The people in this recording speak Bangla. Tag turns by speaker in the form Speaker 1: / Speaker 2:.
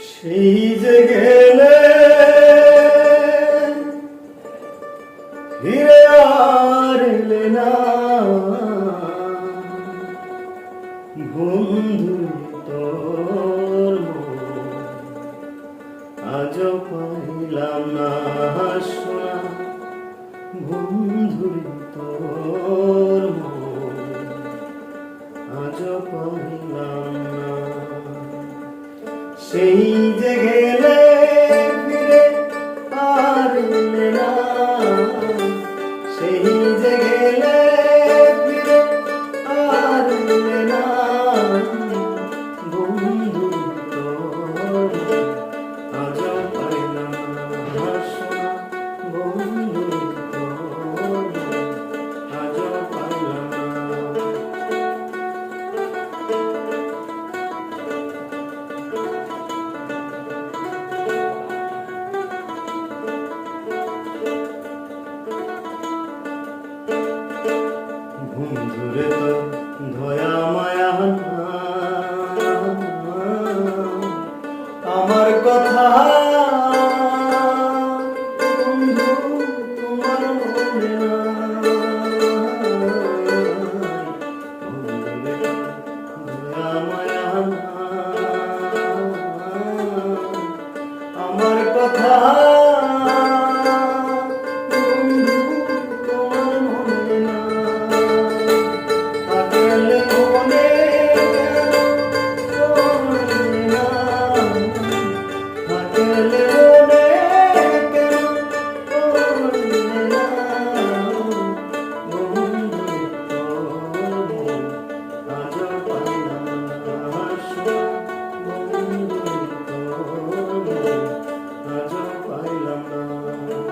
Speaker 1: সেই যে গেলে ফিরে আর এলে না বন্ধু, তোর আজ পাইলাম না শোনা বন্ধু, তোর আজ পাইলাম না। সেই যে গেলে ফিরে আর এলে না, সেই যে গেলে ফিরে আর এলে না বন্ধু, তোর আজ পাইলাম না শোনা বন্ধু, তোর আজ পাইলাম না। বন্ধুরে তো দয়া মায়া আমার কথা বন্ধু তোমার মনে নাই। বন্ধুরে দয়া মায়া আমার কথা পাইলাম না।